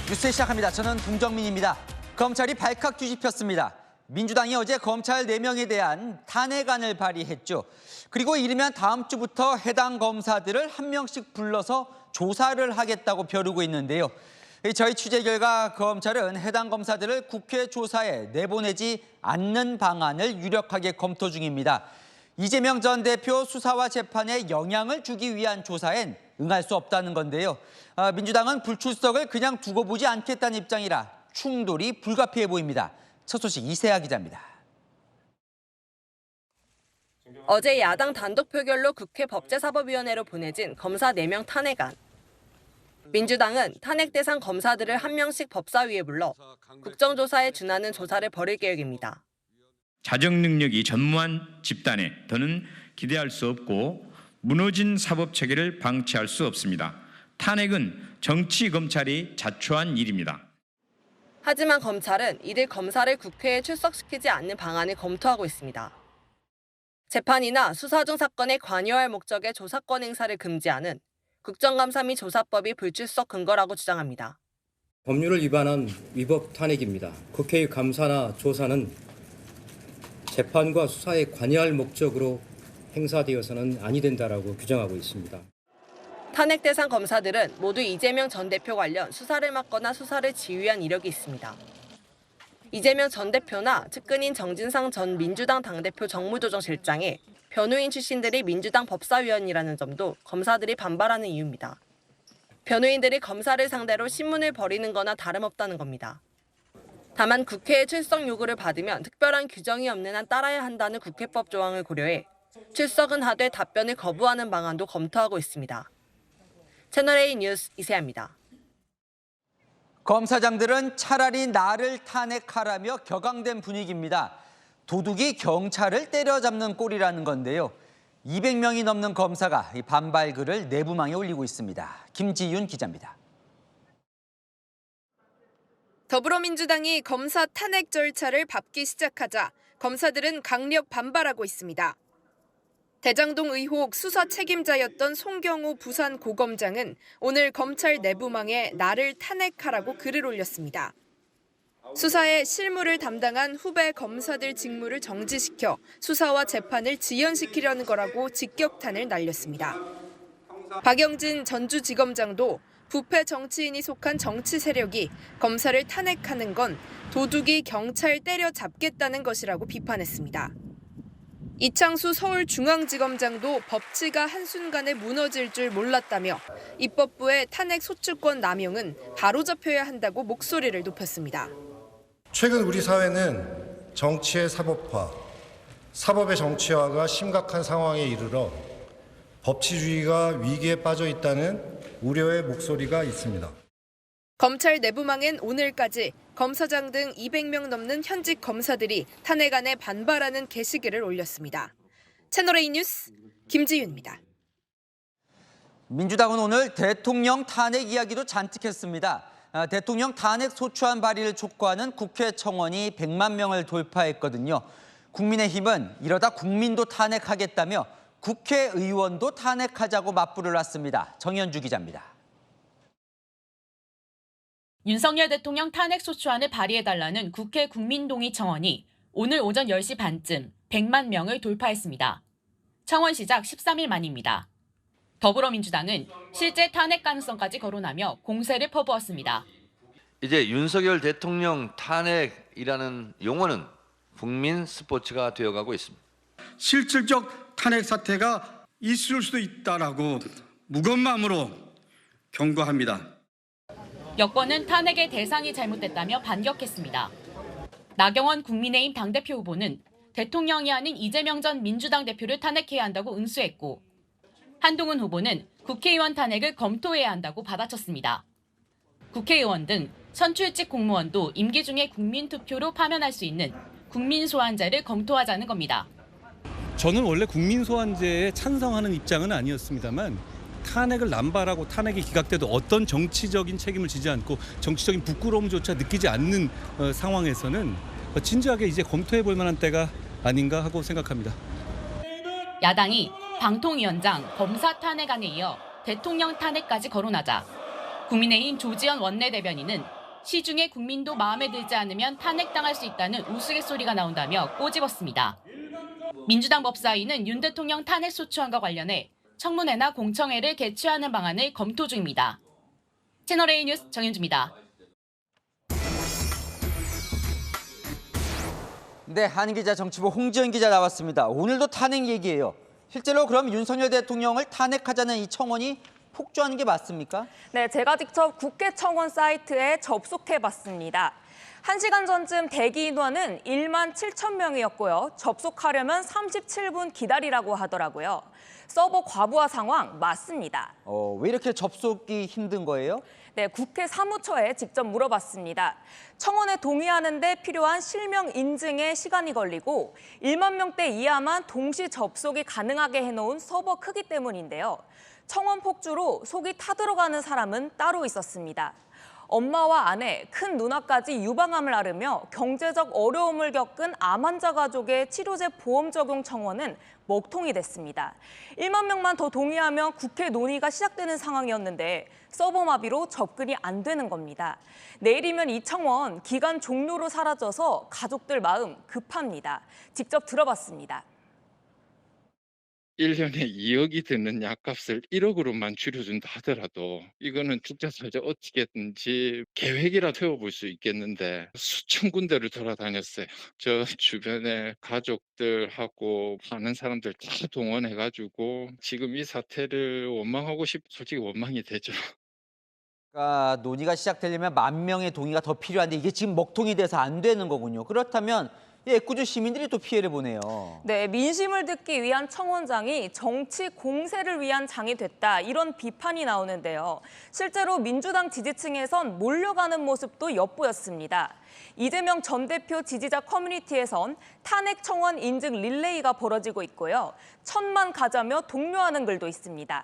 뉴스 시작합니다. 저는 동정민입니다. 검찰이 발칵 뒤집혔습니다. 민주당이 어제 검찰 4명에 대한 탄핵안을 발의했죠. 그리고 이르면 다음 주부터 해당 검사들을 한 명씩 불러서 조사를 하겠다고 벼르고 있는데요. 저희 취재 결과 검찰은 해당 검사들을 국회 조사에 내보내지 않는 방안을 유력하게 검토 중입니다. 이재명 전 대표 수사와 재판에 영향을 주기 위한 조사엔 응할 수 없다는 건데요. 민주당은 불출석을 그냥 두고 보지 않겠다는 입장이라 충돌이 불가피해 보입니다. 첫 소식 이세아 기자입니다. 어제 야당 단독 표결로 국회 법제사법위원회로 보내진 검사 4명 탄핵안. 민주당은 탄핵 대상 검사들을 한 명씩 법사위에 불러 국정조사에 준하는 조사를 벌일 계획입니다. 자정 능력이 전무한 집단에 더는 기대할 수 없고 무너진 사법체계를 방치할 수 없습니다. 탄핵은 정치 검찰이 자초한 일입니다. 하지만 검찰은 이들 검사를 국회에 출석시키지 않는 방안을 검토하고 있습니다. 재판이나 수사 중 사건에 관여할 목적의 조사권 행사를 금지하는 국정감사 및 조사법이 불출석 근거라고 주장합니다. 법률을 위반한 위법 탄핵입니다. 국회의 감사나 조사는 재판과 수사에 관여할 목적으로 행사되어서는 아니 된다라고 규정하고 있습니다. 탄핵 대상 검사들은 모두 이재명 전 대표 관련 수사를 맡거나 수사를 지휘한 이력이 있습니다. 이재명 전 대표나 측근인 정진상 전 민주당 당대표 정무조정실장에 변호인 출신들이 민주당 법사위원이라는 점도 검사들이 반발하는 이유입니다. 변호인들이 검사를 상대로 신문을 벌이는 거나 다름없다는 겁니다. 다만 국회에 출석 요구를 받으면 특별한 규정이 없는 한 따라야 한다는 국회법 조항을 고려해 출석은 하되 답변을 거부하는 방안도 검토하고 있습니다. 채널A 뉴스 이세아입니다. 검사장들은 차라리 나를 탄핵하라며 격앙된 분위기입니다. 도둑이 경찰을 때려잡는 꼴이라는 건데요. 200명이 넘는 검사가 반발글을 내부망에 올리고 있습니다. 김지윤 기자입니다. 더불어민주당이 검사 탄핵 절차를 밟기 시작하자 검사들은 강력 반발하고 있습니다. 대장동 의혹 수사 책임자였던 송경호 부산고검장은 오늘 검찰 내부망에 나를 탄핵하라고 글을 올렸습니다. 수사에 실무를 담당한 후배 검사들 직무를 정지시켜 수사와 재판을 지연시키려는 거라고 직격탄을 날렸습니다. 박영진 전주지검장도 부패 정치인이 속한 정치 세력이 검사를 탄핵하는 건 도둑이 경찰 때려잡겠다는 것이라고 비판했습니다. 이창수 서울중앙지검장도 법치가 한순간에 무너질 줄 몰랐다며 입법부의 탄핵 소추권 남용은 바로잡혀야 한다고 목소리를 높였습니다. 최근 우리 사회는 정치의 사법화, 사법의 정치화가 심각한 상황에 이르러 법치주의가 위기에 빠져 있다는 우려의 목소리가 있습니다. 검찰 내부망엔 오늘까지 검사장 등 200명 넘는 현직 검사들이 탄핵안에 반발하는 게시글을 올렸습니다. 채널A 뉴스 김지윤입니다. 민주당은 오늘 대통령 탄핵 이야기도 잔뜩 했습니다. 대통령 탄핵 소추안 발의를 촉구하는 국회 청원이 100만 명을 돌파했거든요. 국민의힘은 이러다 국민도 탄핵하겠다며 국회의원도 탄핵하자고 맞불을 놨습니다. 정현주 기자입니다. 윤석열 대통령 탄핵 소추안을 발의해달라는 국회 국민동의 청원이 오늘 오전 10시 반쯤 100만 명을 돌파했습니다. 청원 시작 13일 만입니다. 더불어민주당은 실제 탄핵 가능성까지 거론하며 공세를 퍼부었습니다. 이제 윤석열 대통령 탄핵이라는 용어는 국민 스포츠가 되어가고 있습니다. 실질적 탄핵 사태가 있을 수도 있다라고 무거운 마음으로 경고합니다. 여권은 탄핵의 대상이 잘못됐다며 반격했습니다. 나경원 국민의힘 당대표 후보는 대통령이 아닌 이재명 전 민주당 대표를 탄핵해야 한다고 응수했고 한동훈 후보는 국회의원 탄핵을 검토해야 한다고 받아쳤습니다. 국회의원 등 선출직 공무원도 임기 중에 국민투표로 파면할 수 있는 국민소환제를 검토하자는 겁니다. 저는 원래 국민소환제에 찬성하는 입장은 아니었습니다만 탄핵을 남발하고 탄핵이 기각돼도 어떤 정치적인 책임을 지지 않고 정치적인 부끄러움조차 느끼지 않는 상황에서는 진지하게 이제 검토해 볼 만한 때가 아닌가 하고 생각합니다. 야당이 방통위원장 검사 탄핵안에 이어 대통령 탄핵까지 거론하자 국민의힘 조지현 원내대변인은 시중에 국민도 마음에 들지 않으면 탄핵당할 수 있다는 우스갯소리가 나온다며 꼬집었습니다. 민주당 법사위는 윤 대통령 탄핵소추안과 관련해 청문회나 공청회를 개최하는 방안을 검토 중입니다. 채널A 뉴스 정현주입니다. 네, 한기자 정치부 홍지연 기자 나왔습니다. 오늘도 탄핵 얘기예요. 실제로 그럼 윤석열 대통령을 탄핵하자는 이 청원이 폭주하는 게 맞습니까? 네, 제가 직접 국회 청원 사이트에 접속해봤습니다. 1시간 전쯤 대기 인원은 1만 7천 명이었고요. 접속하려면 37분 기다리라고 하더라고요. 서버 과부하 상황 맞습니다. 왜 이렇게 접속이 힘든 거예요? 네, 국회 사무처에 직접 물어봤습니다. 청원에 동의하는데 필요한 실명 인증에 시간이 걸리고 1만 명대 이하만 동시 접속이 가능하게 해놓은 서버 크기 때문인데요. 청원 폭주로 속이 타들어가는 사람은 따로 있었습니다. 엄마와 아내, 큰 누나까지 유방암을 앓으며 경제적 어려움을 겪은 암 환자 가족의 치료제 보험 적용 청원은 먹통이 됐습니다. 1만 명만 더 동의하면 국회 논의가 시작되는 상황이었는데 서버 마비로 접근이 안 되는 겁니다. 내일이면 이 청원 기간 종료로 사라져서 가족들 마음 급합니다. 직접 들어봤습니다. 1년에 2억이 드는 약값을 1억으로만 줄여준다 하더라도 이거는 죽자 살자 어떻게든지 계획이라 세워볼 수 있겠는데 수천 군데를 돌아다녔어요. 저 주변에 가족들하고 많은 사람들 다 동원해가지고 지금 이 사태를 원망하고 솔직히 원망이 되죠. 그러니까 논의가 시작되려면 10,000명의 동의가 더 필요한데 이게 지금 먹통이 돼서 안 되는 거군요. 그렇다면 애꿎은 시민들이 또 피해를 보네요. 네, 민심을 듣기 위한 청원장이 정치 공세를 위한 장이 됐다. 이런 비판이 나오는데요. 실제로 민주당 지지층에선 몰려가는 모습도 엿보였습니다. 이재명 전 대표 지지자 커뮤니티에선 탄핵 청원 인증 릴레이가 벌어지고 있고요. 1,000만 가자며 독려하는 글도 있습니다.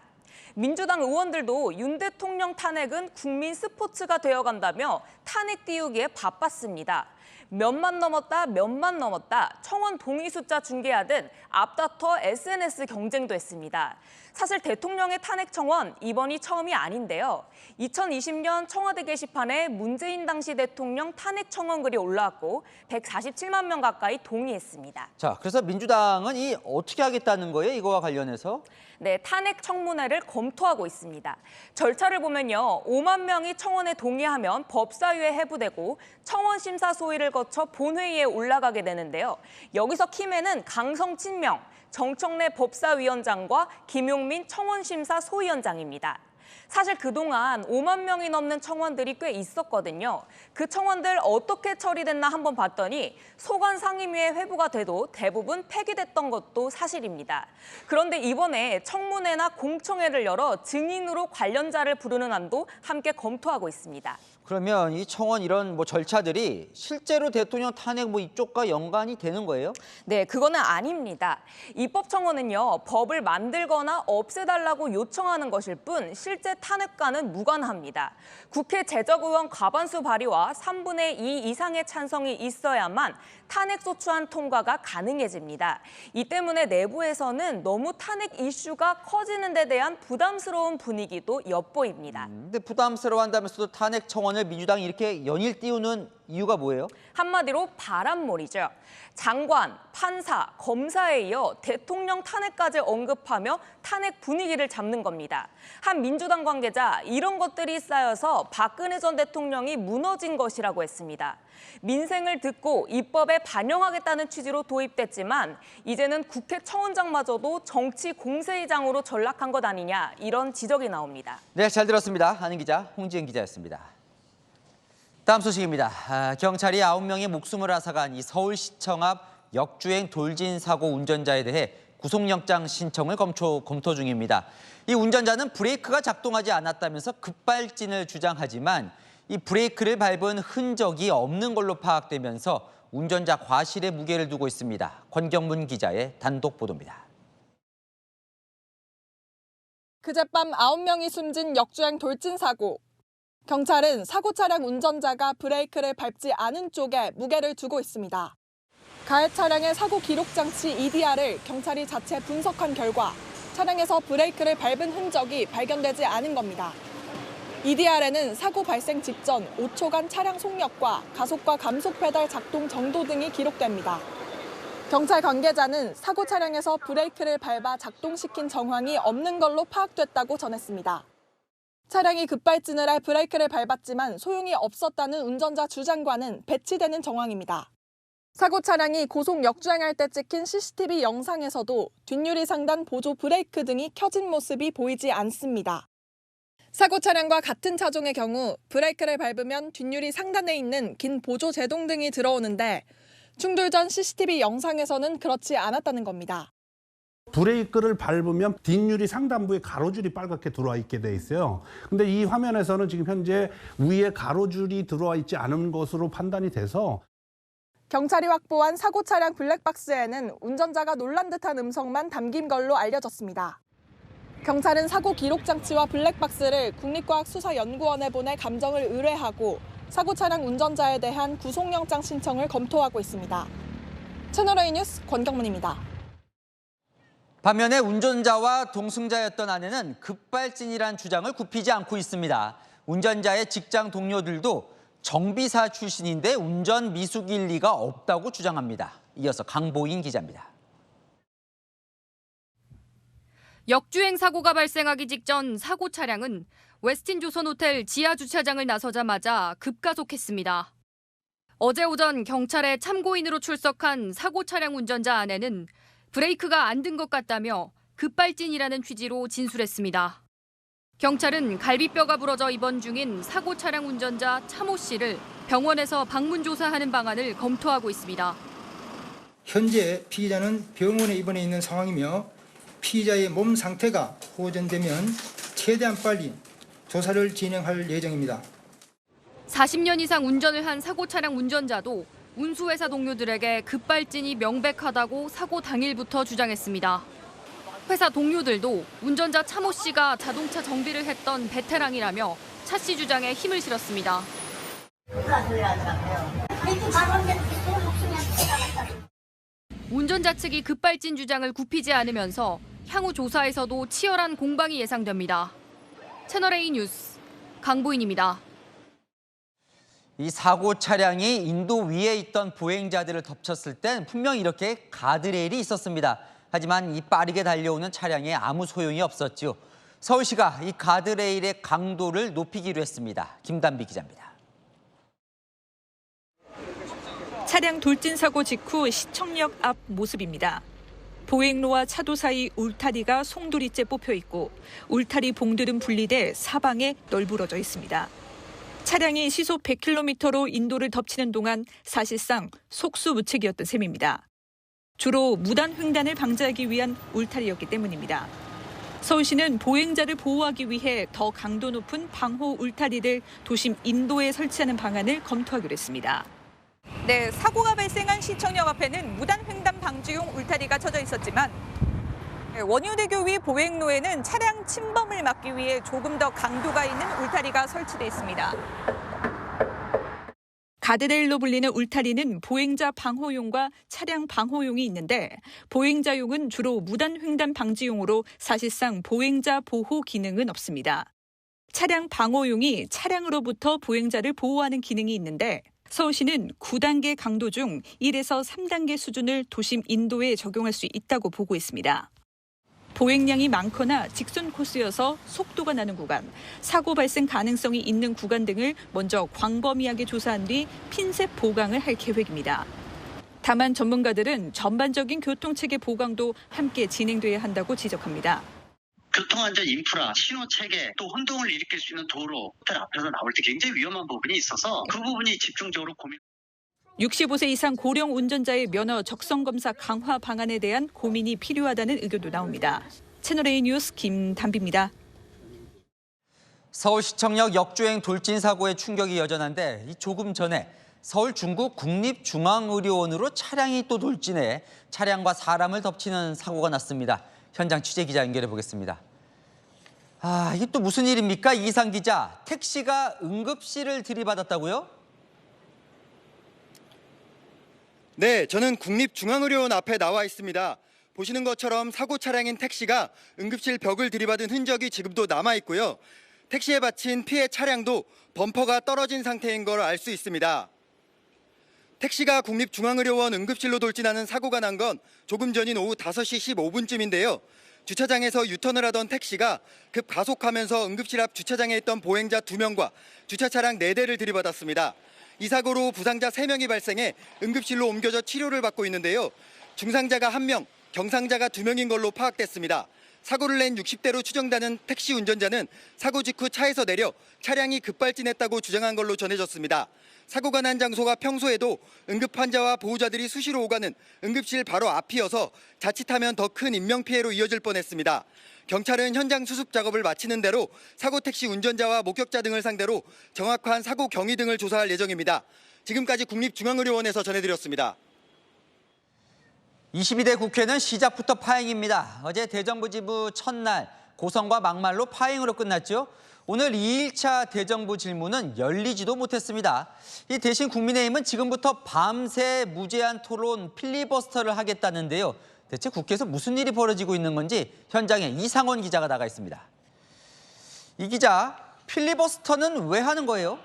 민주당 의원들도 윤 대통령 탄핵은 국민 스포츠가 되어간다며 탄핵 띄우기에 바빴습니다. 몇만 넘었다, 몇만 넘었다, 청원 동의 숫자 중계하듯 앞다퉈 SNS 경쟁도 했습니다. 사실 대통령의 탄핵 청원 이번이 처음이 아닌데요. 2020년 청와대 게시판에 문재인 당시 대통령 탄핵 청원 글이 올라왔고 147만 명 가까이 동의했습니다. 자, 그래서 민주당은 어떻게 하겠다는 거예요? 이거와 관련해서? 네, 탄핵 청문회를 검토하고 있습니다. 절차를 보면요. 5만 명이 청원에 동의하면 법사위에 해부되고 청원 심사 소위를 거쳐 본회의에 올라가게 되는데요. 여기서 키맨은 강성친명, 정청래 법사위원장과 김용민 청원심사 소위원장입니다. 사실 그동안 5만 명이 넘는 청원들이 꽤 있었거든요. 그 청원들 어떻게 처리됐나 한번 봤더니 소관 상임위에 회부가 돼도 대부분 폐기됐던 것도 사실입니다. 그런데 이번에 청문회나 공청회를 열어 증인으로 관련자를 부르는 안도 함께 검토하고 있습니다. 그러면 이 청원 이런 절차들이 실제로 대통령 탄핵 이쪽과 연관이 되는 거예요? 네, 그거는 아닙니다. 입법청원은요, 법을 만들거나 없애달라고 요청하는 것일 뿐 실제 탄핵과는 무관합니다. 국회 재적의원 과반수 발의와 3분의 2 이상의 찬성이 있어야만 탄핵소추안 통과가 가능해집니다. 이 때문에 내부에서는 너무 탄핵 이슈가 커지는 데 대한 부담스러운 분위기도 엿보입니다. 근데 부담스러워한다면서도 탄핵 청원을 민주당이 이렇게 연일 띄우는 이유가 뭐예요? 한마디로 바람몰이죠. 장관, 판사, 검사에 이어 대통령 탄핵까지 언급하며 탄핵 분위기를 잡는 겁니다. 한 민주당 관계자, 이런 것들이 쌓여서 박근혜 전 대통령이 무너진 것이라고 했습니다. 민생을 듣고 입법에 반영하겠다는 취지로 도입됐지만 이제는 국회 청원장마저도 정치 공세의장으로 전락한 것 아니냐, 이런 지적이 나옵니다. 네, 잘 들었습니다. 아는 기자 홍지연 기자였습니다. 다음 소식입니다. 경찰이 9명의 목숨을 앗아간 이 서울시청 앞 역주행 돌진 사고 운전자에 대해 구속영장 신청을 검토 중입니다. 이 운전자는 브레이크가 작동하지 않았다면서 급발진을 주장하지만 이 브레이크를 밟은 흔적이 없는 걸로 파악되면서 운전자 과실에 무게를 두고 있습니다. 권경문 기자의 단독 보도입니다. 그젯밤 9명이 숨진 역주행 돌진 사고. 경찰은 사고 차량 운전자가 브레이크를 밟지 않은 쪽에 무게를 두고 있습니다. 가해 차량의 사고 기록 장치 EDR을 경찰이 자체 분석한 결과 차량에서 브레이크를 밟은 흔적이 발견되지 않은 겁니다. EDR에는 사고 발생 직전 5초간 차량 속력과 가속과 감속 페달 작동 정도 등이 기록됩니다. 경찰 관계자는 사고 차량에서 브레이크를 밟아 작동시킨 정황이 없는 걸로 파악됐다고 전했습니다. 차량이 급발진을 할 브레이크를 밟았지만 소용이 없었다는 운전자 주장과는 배치되는 정황입니다. 사고 차량이 고속 역주행할 때 찍힌 CCTV 영상에서도 뒷유리 상단 보조 브레이크 등이 켜진 모습이 보이지 않습니다. 사고 차량과 같은 차종의 경우 브레이크를 밟으면 뒷유리 상단에 있는 긴 보조 제동 등이 들어오는데 충돌 전 CCTV 영상에서는 그렇지 않았다는 겁니다. 브레이크를 밟으면 뒷유리 상단부에 가로줄이 빨갛게 들어와 있게 돼 있어요. 근데 이 화면에서는 지금 현재 위에 가로줄이 들어와 있지 않은 것으로 판단이 돼서 경찰이 확보한 사고 차량 블랙박스에는 운전자가 놀란 듯한 음성만 담긴 걸로 알려졌습니다. 경찰은 사고 기록 장치와 블랙박스를 국립과학수사연구원에 보내 감정을 의뢰하고 사고 차량 운전자에 대한 구속영장 신청을 검토하고 있습니다. 채널A 뉴스 권경문입니다. 반면에 운전자와 동승자였던 아내는 급발진이란 주장을 굽히지 않고 있습니다. 운전자의 직장 동료들도 정비사 출신인데 운전 미숙일 리가 없다고 주장합니다. 이어서 강보인 기자입니다. 역주행 사고가 발생하기 직전 사고 차량은 웨스틴 조선 호텔 지하 주차장을 나서자마자 급가속했습니다. 어제 오전 경찰에 참고인으로 출석한 사고 차량 운전자 아내는 브레이크가 안 든 것 같다며 급발진이라는 취지로 진술했습니다. 경찰은 갈비뼈가 부러져 입원 중인 사고 차량 운전자 차모 씨를 병원에서 방문 조사하는 방안을 검토하고 있습니다. 현재 피의자는 병원에 입원해 있는 상황이며 피의자의 몸 상태가 호전되면 최대한 빨리 조사를 진행할 예정입니다. 40년 이상 운전을 한 사고 차량 운전자도 운수회사 동료들에게 급발진이 명백하다고 사고 당일부터 주장했습니다. 회사 동료들도 운전자 차모 씨가 자동차 정비를 했던 베테랑이라며 차 씨 주장에 힘을 실었습니다. 운전자 측이 급발진 주장을 굽히지 않으면서 향후 조사에서도 치열한 공방이 예상됩니다. 채널A 뉴스 강보인입니다. 이 사고 차량이 인도 위에 있던 보행자들을 덮쳤을 땐 분명 이렇게 가드레일이 있었습니다. 하지만 이 빠르게 달려오는 차량에 아무 소용이 없었죠. 서울시가 이 가드레일의 강도를 높이기로 했습니다. 김단비 기자입니다. 차량 돌진 사고 직후 시청역 앞 모습입니다. 보행로와 차도 사이 울타리가 송두리째 뽑혀 있고 울타리 봉들은 분리돼 사방에 널브러져 있습니다. 차량이 시속 100km로 인도를 덮치는 동안 사실상 속수무책이었던 셈입니다. 주로 무단 횡단을 방지하기 위한 울타리였기 때문입니다. 서울시는 보행자를 보호하기 위해 더 강도 높은 방호 울타리를 도심 인도에 설치하는 방안을 검토하기로 했습니다. 네, 사고가 발생한 시청역 앞에는 무단 횡단 방지용 울타리가 쳐져 있었지만 원효대교 위 보행로에는 차량 침범을 막기 위해 조금 더 강도가 있는 울타리가 설치돼 있습니다. 가드레일로 불리는 울타리는 보행자 방호용과 차량 방호용이 있는데 보행자용은 주로 무단 횡단 방지용으로 사실상 보행자 보호 기능은 없습니다. 차량 방호용이 차량으로부터 보행자를 보호하는 기능이 있는데 서울시는 9단계 강도 중 1에서 3단계 수준을 도심 인도에 적용할 수 있다고 보고 있습니다. 보행량이 많거나 직선 코스여서 속도가 나는 구간, 사고 발생 가능성이 있는 구간 등을 먼저 광범위하게 조사한 뒤 핀셋 보강을 할 계획입니다. 다만 전문가들은 전반적인 교통체계 보강도 함께 진행돼야 한다고 지적합니다. 교통안전 인프라, 신호체계, 또 혼동을 일으킬 수 있는 도로들 앞에서 나올 때 굉장히 위험한 부분이 있어서 그 부분이 집중적으로 고민. 65세 이상 고령 운전자의 면허 적성 검사 강화 방안에 대한 고민이 필요하다는 의견도 나옵니다. 채널A 뉴스 김단비입니다. 서울시청역 역주행 돌진 사고의 충격이 여전한데 조금 전에 서울 중구 국립중앙의료원으로 차량이 또 돌진해 차량과 사람을 덮치는 사고가 났습니다. 현장 취재 기자 연결해 보겠습니다. 이게 또 무슨 일입니까? 이상 기자, 택시가 응급실을 들이받았다고요? 네, 저는 국립중앙의료원 앞에 나와 있습니다. 보시는 것처럼 사고 차량인 택시가 응급실 벽을 들이받은 흔적이 지금도 남아 있고요. 택시에 받친 피해 차량도 범퍼가 떨어진 상태인 걸 알 수 있습니다. 택시가 국립중앙의료원 응급실로 돌진하는 사고가 난 건 조금 전인 오후 5시 15분쯤인데요. 주차장에서 유턴을 하던 택시가 급 가속하면서 응급실 앞 주차장에 있던 보행자 2명과 주차 차량 4대를 들이받았습니다. 이 사고로 부상자 3명이 발생해 응급실로 옮겨져 치료를 받고 있는데요. 중상자가 1명, 경상자가 2명인 걸로 파악됐습니다. 사고를 낸 60대로 추정되는 택시 운전자는 사고 직후 차에서 내려 차량이 급발진했다고 주장한 걸로 전해졌습니다. 사고가 난 장소가 평소에도 응급 환자와 보호자들이 수시로 오가는 응급실 바로 앞이어서 자칫하면 더 큰 인명피해로 이어질 뻔했습니다. 경찰은 현장 수습 작업을 마치는 대로 사고 택시 운전자와 목격자 등을 상대로 정확한 사고 경위 등을 조사할 예정입니다. 지금까지 국립중앙의료원에서 전해드렸습니다. 22대 국회는 시작부터 파행입니다. 어제 대정부 지부 첫날 고성과 막말로 파행으로 끝났죠. 오늘 2일차 대정부 질문은 열리지도 못했습니다. 이 대신 국민의힘은 지금부터 밤새 무제한 토론 필리버스터를 하겠다는데요. 대체 국회에서 무슨 일이 벌어지고 있는 건지 현장에 이상원 기자가 나가 있습니다. 이 기자, 필리버스터는 왜 하는 거예요?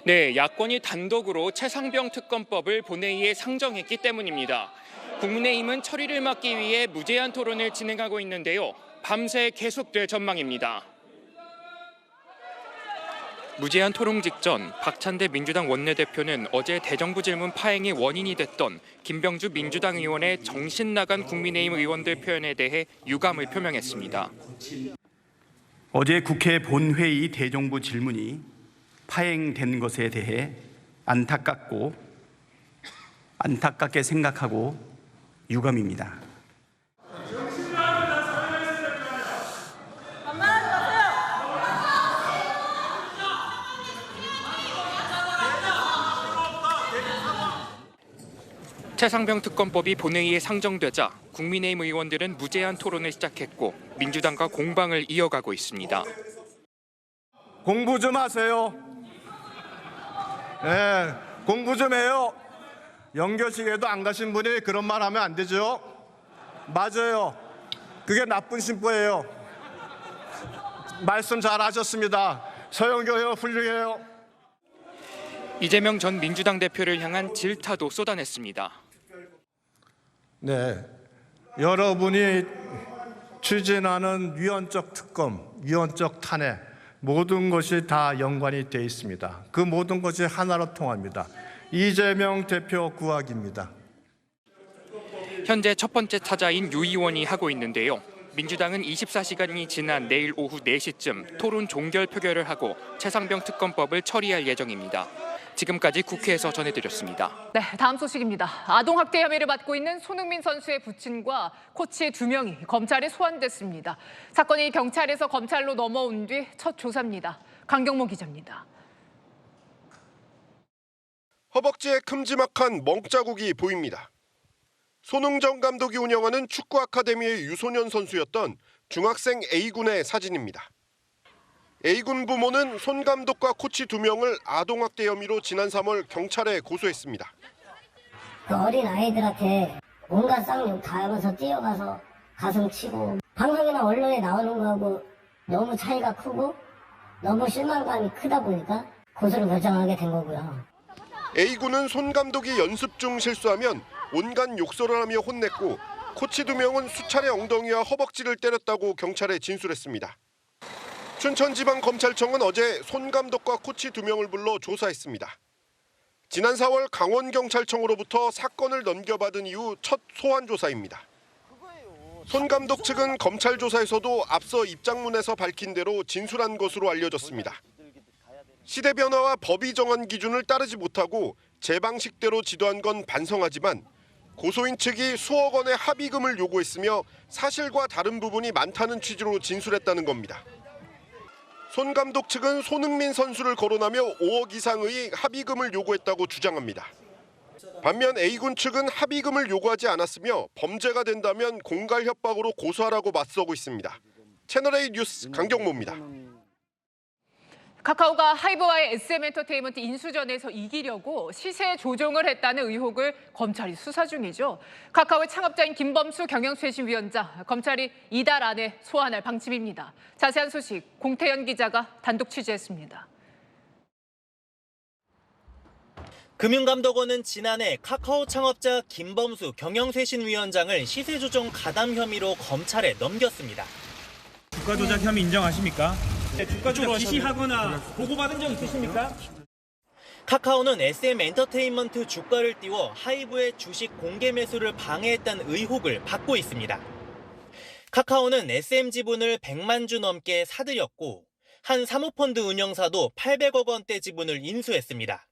네, 야권이 단독으로 최상병 특검법을 본회의에 상정했기 때문입니다. 국민의힘은 처리를 막기 위해 무제한 토론을 진행하고 있는데요. 밤새 계속될 전망입니다. 무제한 토론 직전 박찬대 민주당 원내대표는 어제 대정부 질문 파행의 원인이 됐던 김병주 민주당 의원의 정신 나간 국민의힘 의원들 표현에 대해 유감을 표명했습니다. 어제 국회 본회의 대정부 질문이 파행된 것에 대해 안타깝게 생각하고 유감입니다. 최상병 특검법이 본회의에 상정되자 국민의힘 의원들은 무제한 토론을 시작했고 민주당과 공방을 이어가고 있습니다. 공부 좀 하세요. 네, 공부 좀 해요. 연결식에도 안 가신 분이 그런 말 하면 안 되죠. 맞아요. 그게 나쁜 심보예요. 말씀 잘 하셨습니다. 서영교 훌륭해요. 이재명 전 민주당 대표를 향한 질타도 쏟아냈습니다. 네, 여러분이 추진하는 위헌적 특검, 위헌적 탄핵 모든 것이 다 연관이 돼 있습니다. 그 모든 것이 하나로 통합니다. 이재명 대표 구하기입니다. 현재 첫 번째 타자인 유 의원이 하고 있는데요. 민주당은 24시간이 지난 내일 오후 4시쯤 토론 종결 표결을 하고 최상병 특검법을 처리할 예정입니다. 지금까지 국회에서 전해드렸습니다. 네, 다음 소식입니다. 아동학대 혐의를 받고 있는 손흥민 선수의 부친과 코치 2명이 검찰에 소환됐습니다. 사건이 경찰에서 검찰로 넘어온 뒤 첫 조사입니다. 강경모 기자입니다. 허벅지에 큼지막한 멍자국이 보입니다. 손흥정 감독이 운영하는 축구 아카데미의 유소년 선수였던 중학생 A군의 사진입니다. A군 부모는 손 감독과 코치 2명을 아동학대 혐의로 지난 3월 경찰에 고소했습니다. 그 어린 아이들한테 온갖 쌍욕 다 하면서 뛰어가서 가슴 치고 방송이나 언론에 나오는 거하고 너무 차이가 크고 너무 실망감이 크다 보니까 고소를 결정하게 된 거고요. A군은 손 감독이 연습 중 실수하면 온갖 욕설을 하며 혼냈고 코치 2명은 수차례 엉덩이와 허벅지를 때렸다고 경찰에 진술했습니다. 춘천지방검찰청은 어제 손 감독과 코치 2명을 불러 조사했습니다. 지난 4월 강원경찰청으로부터 사건을 넘겨받은 이후 첫 소환 조사입니다. 손 감독 측은 검찰 조사에서도 앞서 입장문에서 밝힌 대로 진술한 것으로 알려졌습니다. 시대 변화와 법이 정한 기준을 따르지 못하고 제 방식대로 지도한 건 반성하지만 고소인 측이 수억 원의 합의금을 요구했으며 사실과 다른 부분이 많다는 취지로 진술했다는 겁니다. 손 감독 측은 손흥민 선수를 거론하며 5억 이상의 합의금을 요구했다고 주장합니다. 반면 A군 측은 합의금을 요구하지 않았으며 범죄가 된다면 공갈 협박으로 고소하라고 맞서고 있습니다. 채널A 뉴스 강경모입니다. 카카오가 하이브와의 SM엔터테인먼트 인수전에서 이기려고 시세 조종을 했다는 의혹을 검찰이 수사 중이죠. 카카오의 창업자인 김범수 경영쇄신위원장, 검찰이 이달 안에 소환할 방침입니다. 자세한 소식 공태현 기자가 단독 취재했습니다. 금융감독원은 지난해 카카오 창업자 김범수 경영쇄신위원장을 시세조정 가담 혐의로 검찰에 넘겼습니다. 주가 조작 혐의 인정하십니까? 주가 조작 지시하거나 보고받은 적 있으십니까? 카카오는 SM엔터테인먼트 주가를 띄워 하이브의 주식 공개 매수를 방해했다는 의혹을 받고 있습니다. 카카오는 SM 지분을 100만 주 넘게 사들였고 한 사모펀드 운영사도 800억 원대 지분을 인수했습니다.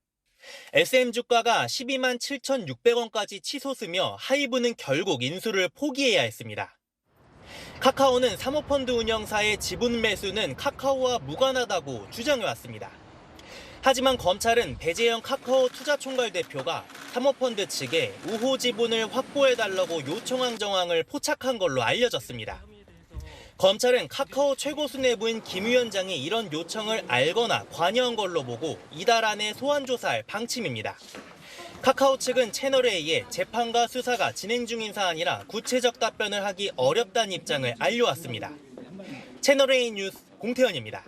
SM 주가가 12만 7,600원까지 치솟으며 하이브는 결국 인수를 포기해야 했습니다. 카카오는 사모펀드 운영사의 지분 매수는 카카오와 무관하다고 주장해왔습니다. 하지만 검찰은 배재영 카카오 투자총괄 대표가 사모펀드 측에 우호 지분을 확보해달라고 요청한 정황을 포착한 걸로 알려졌습니다. 검찰은 카카오 최고 수뇌부인 김 위원장이 이런 요청을 알거나 관여한 걸로 보고 이달 안에 소환 조사할 방침입니다. 카카오 측은 채널A에 재판과 수사가 진행 중인 사안이라 구체적 답변을 하기 어렵다는 입장을 알려왔습니다. 채널A 뉴스 공태현입니다.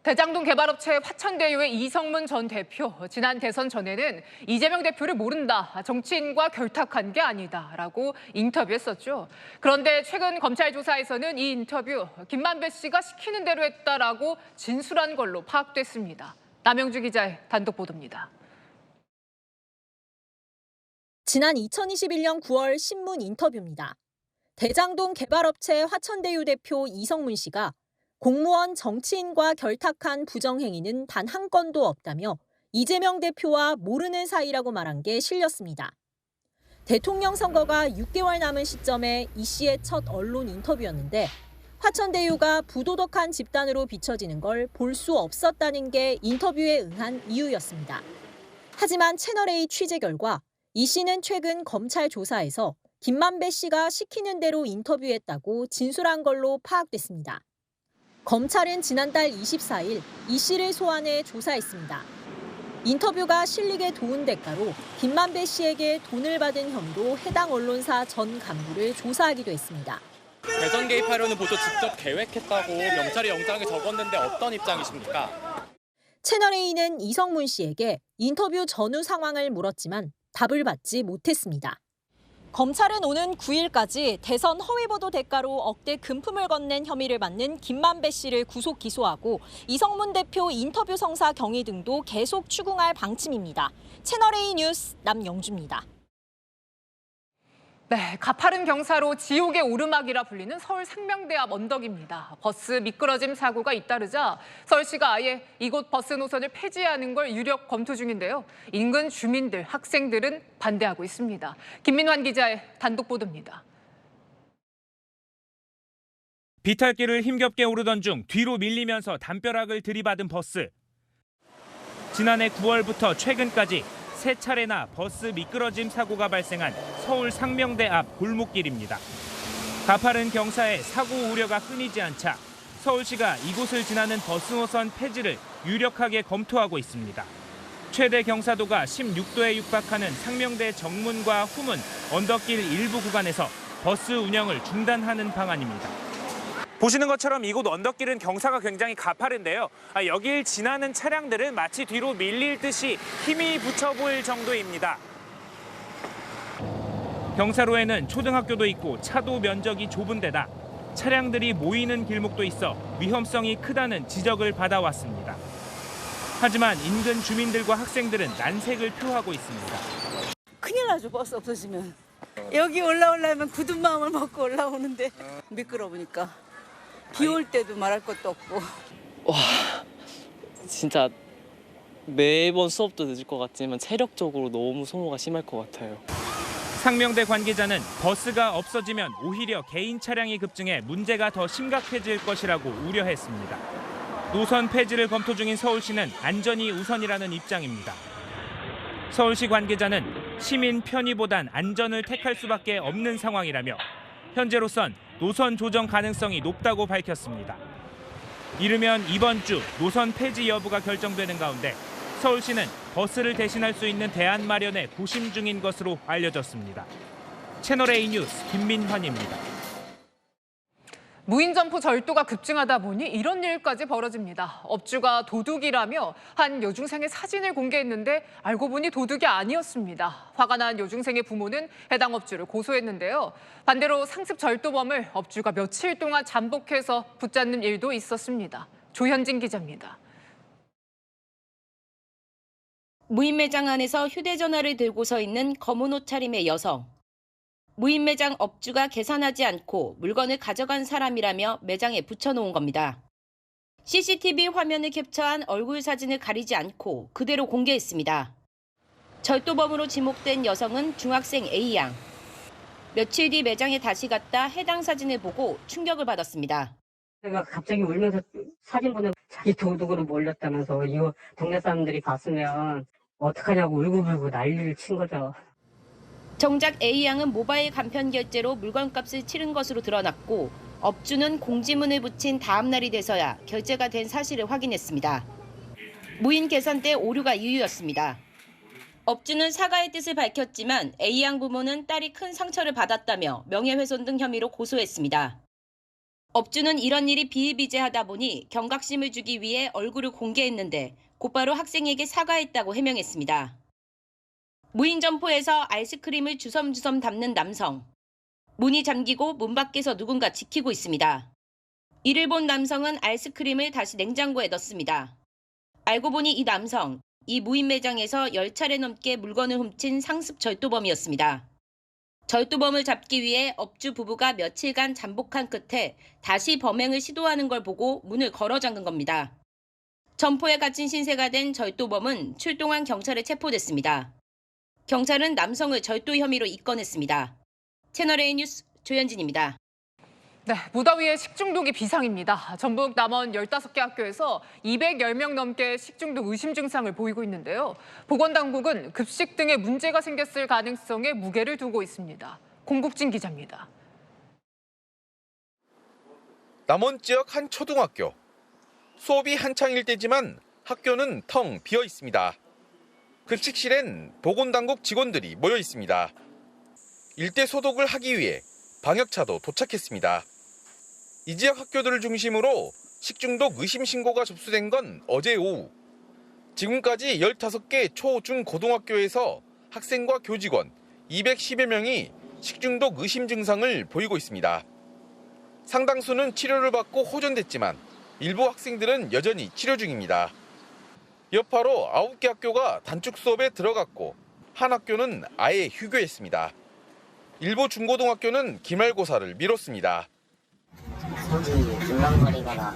대장동 개발업체 화천대유의 이성문 전 대표, 지난 대선 전에는 이재명 대표를 모른다, 정치인과 결탁한 게 아니다라고 인터뷰했었죠. 그런데 최근 검찰 조사에서는 이 인터뷰 김만배 씨가 시키는 대로 했다라고 진술한 걸로 파악됐습니다. 남영주 기자의 단독 보도입니다. 지난 2021년 9월 신문 인터뷰입니다. 대장동 개발업체 화천대유 대표 이성문 씨가 공무원 정치인과 결탁한 부정행위는 단 한 건도 없다며 이재명 대표와 모르는 사이라고 말한 게 실렸습니다. 대통령 선거가 6개월 남은 시점에 이 씨의 첫 언론 인터뷰였는데 화천대유가 부도덕한 집단으로 비춰지는 걸 볼 수 없었다는 게 인터뷰에 응한 이유였습니다. 하지만 채널A 취재 결과 이 씨는 최근 검찰 조사에서 김만배 씨가 시키는 대로 인터뷰했다고 진술한 걸로 파악됐습니다. 검찰은 지난달 24일 이 씨를 소환해 조사했습니다. 인터뷰가 실리게 도운 대가로 김만배 씨에게 돈을 받은 혐의로 해당 언론사 전 간부를 조사하기도 했습니다. 대선 개입하려는 보도 직접 계획했다고 경찰이 영장에 적었는데 어떤 입장이십니까? 채널A는 이성문 씨에게 인터뷰 전후 상황을 물었지만 답을 받지 못했습니다. 검찰은 오는 9일까지 대선 허위보도 대가로 억대 금품을 건넨 혐의를 받는 김만배 씨를 구속 기소하고 이성문 대표 인터뷰 성사 경위 등도 계속 추궁할 방침입니다. 채널A 뉴스 남영주입니다. 네, 가파른 경사로 지옥의 오르막이라 불리는 서울 상명대 앞 언덕입니다. 버스 미끄러짐 사고가 잇따르자 서울시가 아예 이곳 버스 노선을 폐지하는 걸 유력 검토 중인데요. 인근 주민들, 학생들은 반대하고 있습니다. 김민환 기자의 단독 보도입니다. 비탈길을 힘겹게 오르던 중 뒤로 밀리면서 담벼락을 들이받은 버스. 지난해 9월부터 최근까지 3차례나 버스 미끄러짐 사고가 발생한 서울 상명대 앞 골목길입니다. 가파른 경사에 사고 우려가 끊이지 않자 서울시가 이곳을 지나는 버스 노선 폐지를 유력하게 검토하고 있습니다. 최대 경사도가 16도에 육박하는 상명대 정문과 후문, 언덕길 일부 구간에서 버스 운영을 중단하는 방안입니다. 보시는 것처럼 이곳 언덕길은 경사가 굉장히 가파른데요. 여길 지나는 차량들은 마치 뒤로 밀릴 듯이 힘이 붙여 보일 정도입니다. 경사로에는 초등학교도 있고 차도 면적이 좁은 데다 차량들이 모이는 길목도 있어 위험성이 크다는 지적을 받아왔습니다. 하지만 인근 주민들과 학생들은 난색을 표하고 있습니다. 큰일 나죠, 버스 없어지면. 여기 올라오려면 굳은 마음을 먹고 올라오는데 미끄러우니까. 비 올 때도 말할 것도 없고. 와, 진짜 매번 수업도 늦을 것 같지만 체력적으로 너무 소모가 심할 것 같아요. 상명대 관계자는 버스가 없어지면 오히려 개인 차량이 급증해 문제가 더 심각해질 것이라고 우려했습니다. 노선 폐지를 검토 중인 서울시는 안전이 우선이라는 입장입니다. 서울시 관계자는 시민 편의보단 안전을 택할 수밖에 없는 상황이라며 현재로선 노선 조정 가능성이 높다고 밝혔습니다. 이르면 이번 주 노선 폐지 여부가 결정되는 가운데 서울시는 버스를 대신할 수 있는 대안 마련에 고심 중인 것으로 알려졌습니다. 채널A 뉴스 김민환입니다. 무인 점포 절도가 급증하다 보니 이런 일까지 벌어집니다. 업주가 도둑이라며 한 여중생의 사진을 공개했는데 알고 보니 도둑이 아니었습니다. 화가 난 여중생의 부모는 해당 업주를 고소했는데요. 반대로 상습 절도범을 업주가 며칠 동안 잠복해서 붙잡는 일도 있었습니다. 조현진 기자입니다. 무인 매장 안에서 휴대전화를 들고 서 있는 검은 옷차림의 여성. 무인 매장 업주가 계산하지 않고 물건을 가져간 사람이라며 매장에 붙여놓은 겁니다. CCTV 화면을 캡처한 얼굴 사진을 가리지 않고 그대로 공개했습니다. 절도범으로 지목된 여성은 중학생 A양. 며칠 뒤 매장에 다시 갔다 해당 사진을 보고 충격을 받았습니다. 내가 갑자기 울면서 사진 보내고 자기 도둑으로 몰렸다면서 이거 동네 사람들이 봤으면 어떡하냐고 울고불고 난리를 친 거죠. 정작 A양은 모바일 간편 결제로 물건값을 치른 것으로 드러났고 업주는 공지문을 붙인 다음 날이 돼서야 결제가 된 사실을 확인했습니다. 무인 계산대 오류가 이유였습니다. 업주는 사과의 뜻을 밝혔지만 A양 부모는 딸이 큰 상처를 받았다며 명예훼손 등 혐의로 고소했습니다. 업주는 이런 일이 비일비재하다 보니 경각심을 주기 위해 얼굴을 공개했는데 곧바로 학생에게 사과했다고 해명했습니다. 무인 점포에서 아이스크림을 주섬주섬 담는 남성. 문이 잠기고 문 밖에서 누군가 지키고 있습니다. 이를 본 남성은 아이스크림을 다시 냉장고에 넣습니다. 알고 보니 이 남성, 이 무인 매장에서 10차례 넘게 물건을 훔친 상습 절도범이었습니다. 절도범을 잡기 위해 업주 부부가 며칠간 잠복한 끝에 다시 범행을 시도하는 걸 보고 문을 걸어 잠근 겁니다. 점포에 갇힌 신세가 된 절도범은 출동한 경찰에 체포됐습니다. 경찰은 남성을 절도 혐의로 입건했습니다. 채널A 뉴스 조현진입니다. 네, 무더위에 식중독이 비상입니다. 전북 남원 15개 학교에서 210명 넘게 식중독 의심 증상을 보이고 있는데요. 보건당국은 급식 등에 문제가 생겼을 가능성에 무게를 두고 있습니다. 공국진 기자입니다. 남원 지역 한 초등학교. 수업이 한창일 때지만 학교는 텅 비어 있습니다. 급식실엔 보건당국 직원들이 모여 있습니다. 일대 소독을 하기 위해 방역차도 도착했습니다. 이 지역 학교들을 중심으로 식중독 의심 신고가 접수된 건 어제 오후. 지금까지 15개 초, 중, 고등학교에서 학생과 교직원 210여 명이 식중독 의심 증상을 보이고 있습니다. 상당수는 치료를 받고 호전됐지만 일부 학생들은 여전히 치료 중입니다. 여파로 9개 학교가 단축 수업에 들어갔고 한 학교는 아예 휴교했습니다. 일부 중고등학교는 기말고사를 미뤘습니다. 속이 물렁거리거나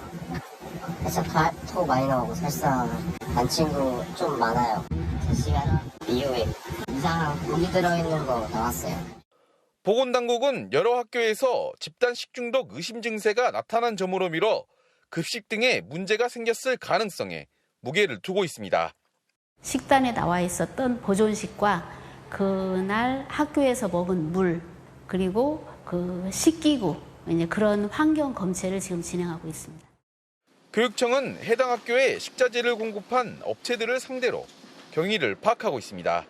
살짝 토 많이 나오고 설사한 친구 좀 많아요. 3시간 이후에 이상한 고기 들어있는 거 나왔어요. 보건당국은 여러 학교에서 집단 식중독 의심 증세가 나타난 점으로 미뤄 급식 등에 문제가 생겼을 가능성에 무게를 두고 있습니다. 식단에 나와 있었던 보존식과 그날 학교에서 먹은 물 그리고 그 식기구 그런 환경 검체를 지금 진행하고 있습니다. 교육청은 해당 학교에 식자재를 공급한 업체들을 상대로 경위를 파악하고 있습니다.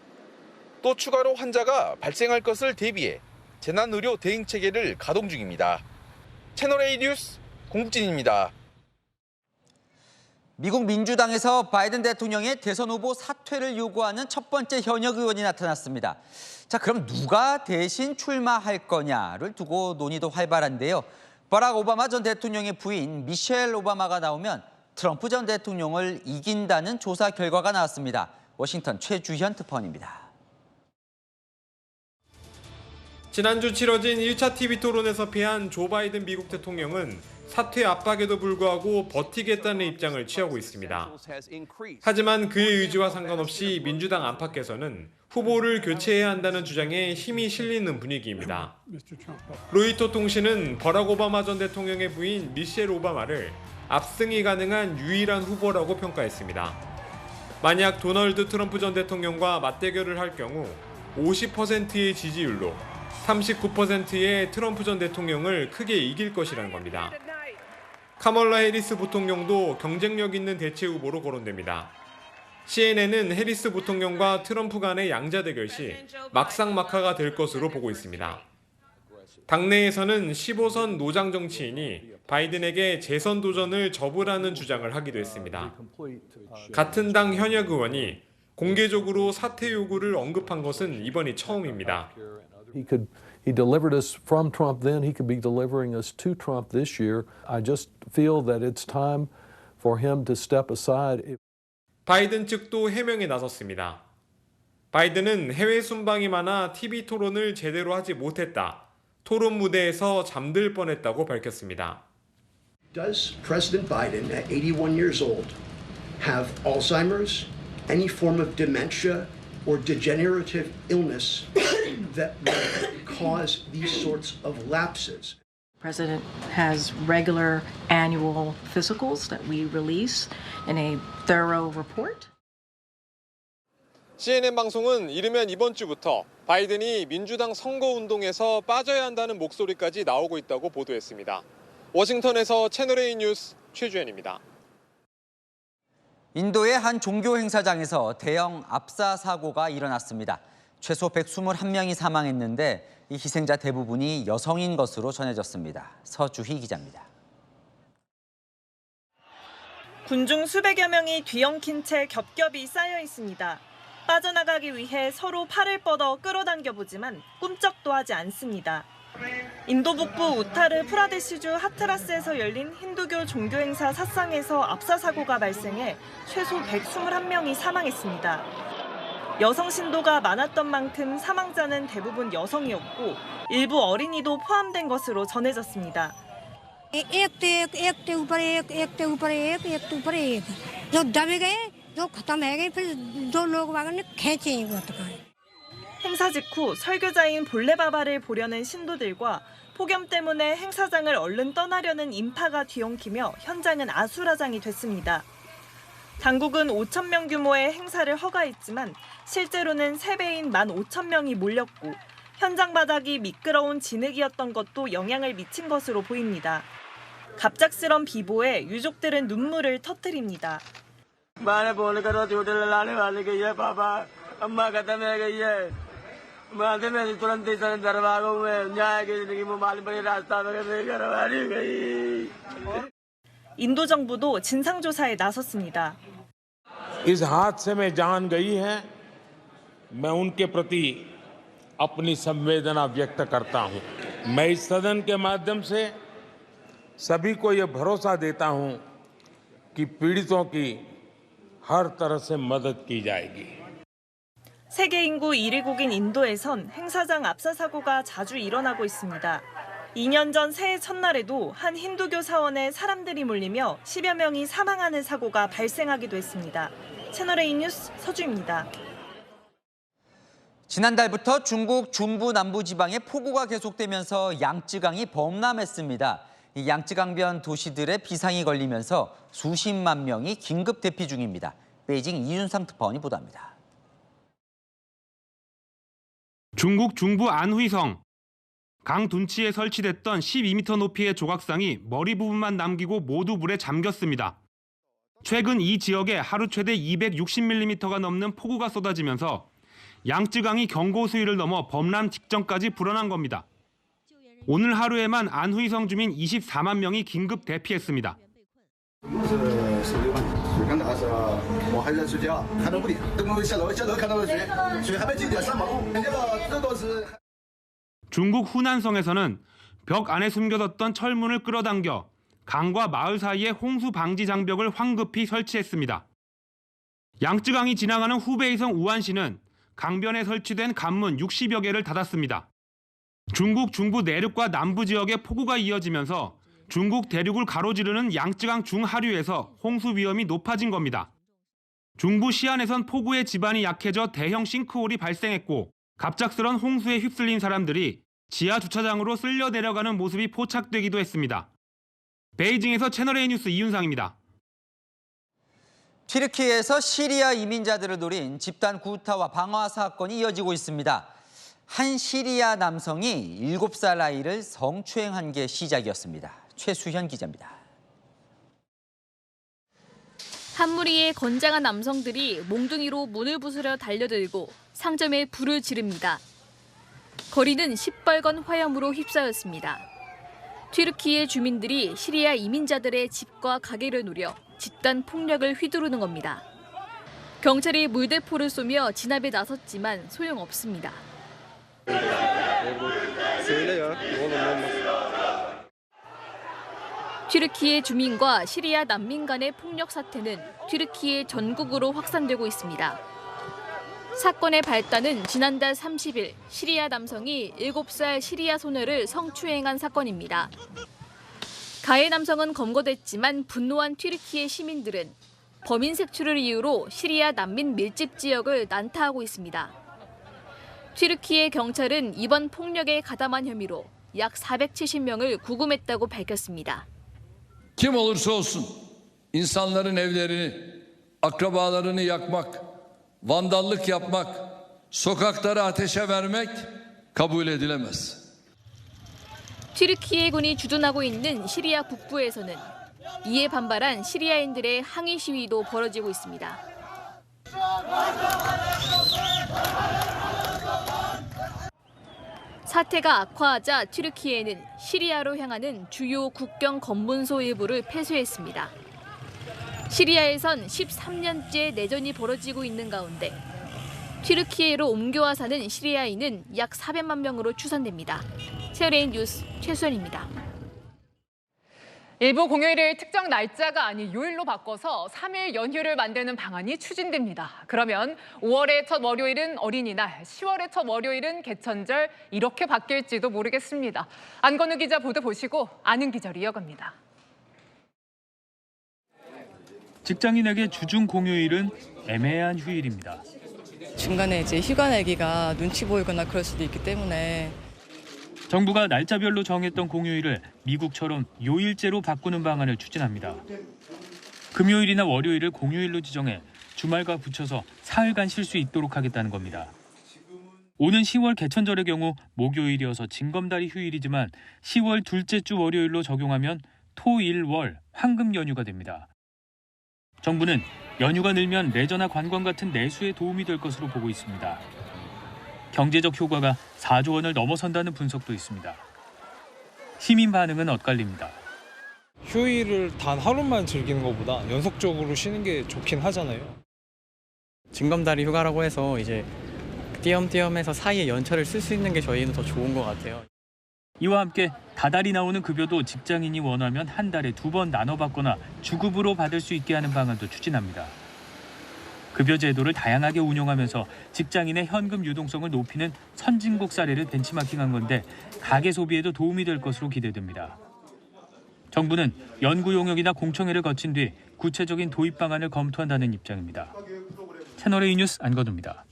또 추가로 환자가 발생할 것을 대비해 재난의료 대응 체계를 가동 중입니다. 채널A 뉴스 공국진입니다. 미국 민주당에서 바이든 대통령의 대선 후보 사퇴를 요구하는 첫 번째 현역 의원이 나타났습니다. 자, 그럼 누가 대신 출마할 거냐를 두고 논의도 활발한데요. 버락 오바마 전 대통령의 부인 미셸 오바마가 나오면 트럼프 전 대통령을 이긴다는 조사 결과가 나왔습니다. 워싱턴 최주현 특파원입니다. 지난주 치러진 1차 TV 토론에서 패한 조 바이든 미국 대통령은 사퇴 압박에도 불구하고 버티겠다는 입장을 취하고 있습니다. 하지만 그의 의지와 상관없이 민주당 안팎에서는 후보를 교체해야 한다는 주장에 힘이 실리는 분위기입니다. 로이터 통신은 버락 오바마 전 대통령의 부인 미셸 오바마를 압승이 가능한 유일한 후보라고 평가했습니다. 만약 도널드 트럼프 전 대통령과 맞대결을 할 경우 50%의 지지율로 39%의 트럼프 전 대통령을 크게 이길 것이라는 겁니다. 카멀라 해리스 부통령도 경쟁력 있는 대체 후보로 거론됩니다. CNN은 해리스 부통령과 트럼프 간의 양자 대결 시 막상막하가 될 것으로 보고 있습니다. 당내에서는 15선 노장 정치인이 바이든에게 재선 도전을 접으라는 주장을 하기도 했습니다. 같은 당 현역 의원이 공개적으로 사퇴 요구를 언급한 것은 이번이 처음입니다. He delivered us from Trump then. He could be delivering us to Trump this year. I just feel that it's time for him to step aside. 바이든 측도 해명에 나섰습니다. 바이든은 해외 순방이 많아 TV 토론을 제대로 하지 못했다. 토론 무대에서 잠들 뻔했다고 밝혔습니다. Does President Biden, at 81 years old, have Alzheimer's, any form of dementia or degenerative illness that would cause these sorts of lapses? The President has regular annual physicals that we release in a thorough report. CNN 방송은 이르면 이번 주부터 바이든이 민주당 선거운동에서 빠져야 한다는 목소리까지 나오고 있다고 보도했습니다. 워싱턴에서 채널A 뉴스 최주현입니다. 인도의 한 종교 행사장에서 대형 압사 사고가 일어났습니다. 최소 121명이 사망했는데 이 희생자 대부분이 여성인 것으로 전해졌습니다. 서주희 기자입니다. 군중 수백여 명이 뒤엉킨 채 겹겹이 쌓여 있습니다. 빠져나가기 위해 서로 팔을 뻗어 끌어당겨보지만 꿈쩍도 하지 않습니다. 인도 북부 우타르 프라데시주 하트라스에서 열린 힌두교 종교 행사 사상에서 압사 사고가 발생해 최소 121명이 사망했습니다. 여성 신도가 많았던 만큼 사망자는 대부분 여성이었고 일부 어린이도 포함된 것으로 전해졌습니다. 행사 직후 설교자인 볼레바바를 보려는 신도들과 폭염 때문에 행사장을 얼른 떠나려는 인파가 뒤엉키며 현장은 아수라장이 됐습니다. 당국은 5,000명 규모의 행사를 허가했지만 실제로는 3배인 15,000명이 몰렸고 현장 바닥이 미끄러운 진흙이었던 것도 영향을 미친 것으로 보입니다. 갑작스런 비보에 유족들은 눈물을 터뜨립니다. 인도 정부도 진상조사에 나섰습니다. इस हादसे में जान गई है मैं उनके प्रति अपनी संवेदना व्यक्त करता हूं मैं इस सदन के माध्यम से सभी को ये भरोसा देता हूं कि पीड़ितों की हर तरह से मदद की जाएगी. 세계 인구 1위국인 인도에선 행사장 압사 사고가 자주 일어나고 있습니다. 2년 전 새해 첫날에도 한 힌두교 사원에 사람들이 몰리며 10여 명이 사망하는 사고가 발생하기도 했습니다. 채널A 뉴스 서주입니다. 지난달부터 중국 중부 남부 지방에 폭우가 계속되면서 양쯔강이 범람했습니다. 이 양쯔강변 도시들의 비상이 걸리면서 수십만 명이 긴급 대피 중입니다. 베이징 이준삼 특파원이 보도합니다. 중국 중부 안휘성. 강 둔치에 설치됐던 12m 높이의 조각상이 머리 부분만 남기고 모두 물에 잠겼습니다. 최근 이 지역에 하루 최대 260mm가 넘는 폭우가 쏟아지면서 양쯔강이 경고 수위를 넘어 범람 직전까지 불어난 겁니다. 오늘 하루에만 안휘성 주민 24만 명이 긴급 대피했습니다. 중국 후난성에서는 벽 안에 숨겨뒀던 철문을 끌어당겨 강과 마을 사이에 홍수 방지 장벽을 황급히 설치했습니다. 양쯔강이 지나가는 후베이성 우안시는 강변에 설치된 관문 60여 개를 닫았습니다. 중국 중부 내륙과 남부 지역에 폭우가 이어지면서 중국 대륙을 가로지르는 양쯔강 중하류에서 홍수 위험이 높아진 겁니다. 중부 시안에선 폭우에 지반이 약해져 대형 싱크홀이 발생했고 갑작스런 홍수에 휩쓸린 사람들이 지하 주차장으로 쓸려 내려가는 모습이 포착되기도 했습니다. 베이징에서 채널A 뉴스 이윤상입니다. 튀르키예에서 시리아 이민자들을 노린 집단 구타와 방화 사건이 이어지고 있습니다. 한 시리아 남성이 7살 아이를 성추행한 게 시작이었습니다. 최수현 기자입니다. 한 무리의 건장한 남성들이 몽둥이로 문을 부수려 달려들고 상점에 불을 지릅니다. 거리는 시뻘건 화염으로 휩싸였습니다. 튀르키예 주민들이 시리아 이민자들의 집과 가게를 노려 집단 폭력을 휘두르는 겁니다. 경찰이 물대포를 쏘며 진압에 나섰지만 소용없습니다. 튀르키예 주민과 시리아 난민 간의 폭력 사태는 튀르키예 전국으로 확산되고 있습니다. 사건의 발단은 지난달 30일 시리아 남성이 7살 시리아 소녀를 성추행한 사건입니다. 가해 남성은 검거됐지만 분노한 튀르키예 시민들은 범인 색출을 이유로 시리아 난민 밀집 지역을 난타하고 있습니다. 튀르키예 경찰은 이번 폭력에 가담한 혐의로 약 470명을 구금했다고 밝혔습니다. Kim olursa olsun insanların evlerini, akrabalarını yakmak, vandallık yapmak, sokakları ateşe vermek kabul edilemez. 튀르키예군이 주둔하고 있는 시리아 북부에서는 이에 반발한 시리아인들의 항의 시위도 벌어지고 있습니다. 사태가 악화하자 튀르키예는 시리아로 향하는 주요 국경 검문소 일부를 폐쇄했습니다. 시리아에선 13년째 내전이 벌어지고 있는 가운데 튀르키예로 옮겨와 사는 시리아인은 약 400만 명으로 추산됩니다. 세어레인 뉴스 최수연입니다. 일부 공휴일을 특정 날짜가 아닌 요일로 바꿔서 3일 연휴를 만드는 방안이 추진됩니다. 그러면 5월의 첫 월요일은 어린이날, 10월의 첫 월요일은 개천절 이렇게 바뀔지도 모르겠습니다. 안건우 기자 보도 보시고 아는 기자로 이어갑니다. 직장인에게 주중 공휴일은 애매한 휴일입니다. 중간에 이제 휴가 내기가 눈치 보이거나 그럴 수도 있기 때문에 정부가 날짜별로 정했던 공휴일을 미국처럼 요일제로 바꾸는 방안을 추진합니다. 금요일이나 월요일을 공휴일로 지정해 주말과 붙여서 사흘간 쉴 수 있도록 하겠다는 겁니다. 오는 10월 개천절의 경우 목요일이어서 징검다리 휴일이지만 10월 둘째 주 월요일로 적용하면 토, 일, 월, 황금 연휴가 됩니다. 정부는 연휴가 늘면 레저나 관광 같은 내수에 도움이 될 것으로 보고 있습니다. 경제적 효과가 4조 원을 넘어선다는 분석도 있습니다. 시민 반응은 엇갈립니다. 휴일을 단 하루만 즐기는 것보다 연속적으로 쉬는 게 좋긴 하잖아요. 징검다리 휴가라고 해서 이제 띄엄띄엄해서 사이에 연차를 쓸 수 있는 게 저희는 더 좋은 것 같아요. 이와 함께 다달이 나오는 급여도 직장인이 원하면 한 달에 2번 나눠 받거나 주급으로 받을 수 있게 하는 방안도 추진합니다. 급여 제도를 다양하게 운영하면서 직장인의 현금 유동성을 높이는 선진국 사례를 벤치마킹한 건데 가계 소비에도 도움이 될 것으로 기대됩니다. 정부는 연구 용역이나 공청회를 거친 뒤 구체적인 도입 방안을 검토한다는 입장입니다. 채널A 뉴스 안건우입니다.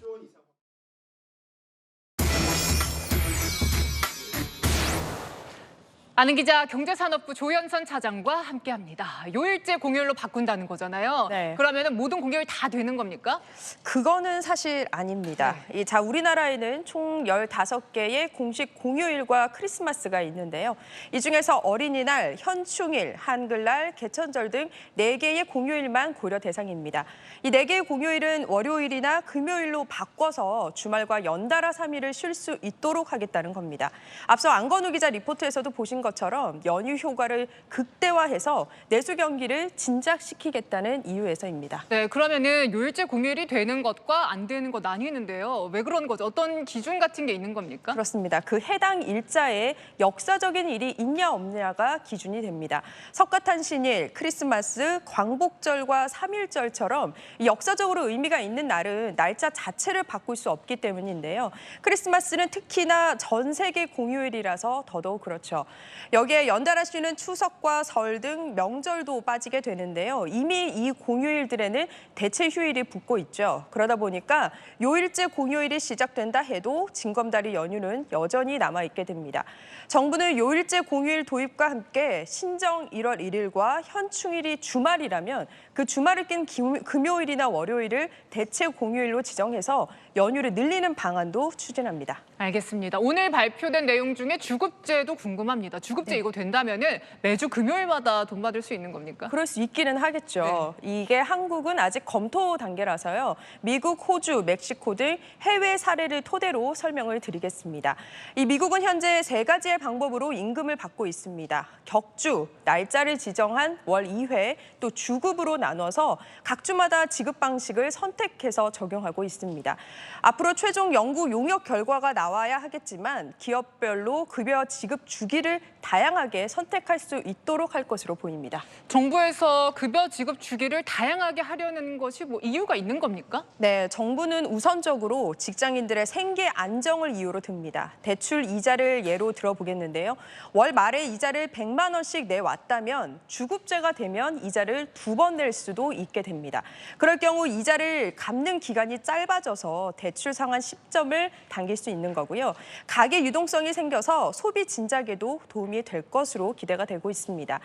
아는 기자 경제산업부 조현선 차장과 함께합니다. 요일제 공휴일로 바꾼다는 거잖아요. 네. 그러면 모든 공휴일 다 되는 겁니까? 그거는 사실 아닙니다. 자, 우리나라에는 총 15개의 공식 공휴일과 크리스마스가 있는데요. 이 중에서 어린이날, 현충일, 한글날, 개천절 등 4개의 공휴일만 고려 대상입니다. 이 4개의 공휴일은 월요일이나 금요일로 바꿔서 주말과 연달아 3일을 쉴 수 있도록 하겠다는 겁니다. 앞서 안건우 기자 리포트에서도 보신 것처럼 연휴 효과를 극대화해서 내수 경기를 진작시키겠다는 이유에서입니다. 네, 그러면은 요일제 공휴일이 되는 것과 안 되는 것 나뉘는데요. 왜 그런 거죠? 어떤 기준 같은 게 있는 겁니까? 그렇습니다. 그 해당 일자에 역사적인 일이 있냐 없냐가 기준이 됩니다. 석가탄신일, 크리스마스, 광복절과 3.1절처럼 역사적으로 의미가 있는 날은 날짜 자체를 바꿀 수 없기 때문인데요. 크리스마스는 특히나 전 세계 공휴일이라서 더더욱 그렇죠. 여기에 연달아 쉬는 추석과 설 등 명절도 빠지게 되는데요. 이미 이 공휴일들에는 대체 휴일이 붙고 있죠. 그러다 보니까 요일제 공휴일이 시작된다 해도 징검다리 연휴는 여전히 남아있게 됩니다. 정부는 요일제 공휴일 도입과 함께 신정 1월 1일과 현충일이 주말이라면 그 주말을 낀 금요일이나 월요일을 대체 공휴일로 지정해서 연휴를 늘리는 방안도 추진합니다. 알겠습니다. 오늘 발표된 내용 중에 주급제도 궁금합니다. 주급제 이거 된다면은 매주 금요일마다 돈 받을 수 있는 겁니까? 그럴 수 있기는 하겠죠. 이게 한국은 아직 검토 단계라서요. 미국, 호주, 멕시코 등 해외 사례를 토대로 설명을 드리겠습니다. 이 미국은 현재 3가지의 방법으로 임금을 받고 있습니다. 격주, 날짜를 지정한 월 2회, 또 주급으로 나눠서 각 주마다 지급 방식을 선택해서 적용하고 있습니다. 앞으로 최종 연구 용역 결과가 나와야 하겠지만 기업별로 급여 지급 주기를 다양하게 선택할 수 있도록 할 것으로 보입니다. 정부에서 급여 지급 주기를 다양하게 하려는 것이 뭐 이유가 있는 겁니까? 네, 정부는 우선적으로 직장인들의 생계 안정을 이유로 듭니다. 대출 이자를 예로 들어보겠는데요. 월 말에 이자를 100만 원씩 내왔다면 주급제가 되면 이자를 2번 낼 수도 있게 됩니다. 그럴 경우 이자를 갚는 기간이 짧아져서 대출 상환 시점을 당길 수 있는 거고요. 가계 유동성이 생겨서 소비 진작에도 도움이 될 것으로 기대가 되고 있습니다.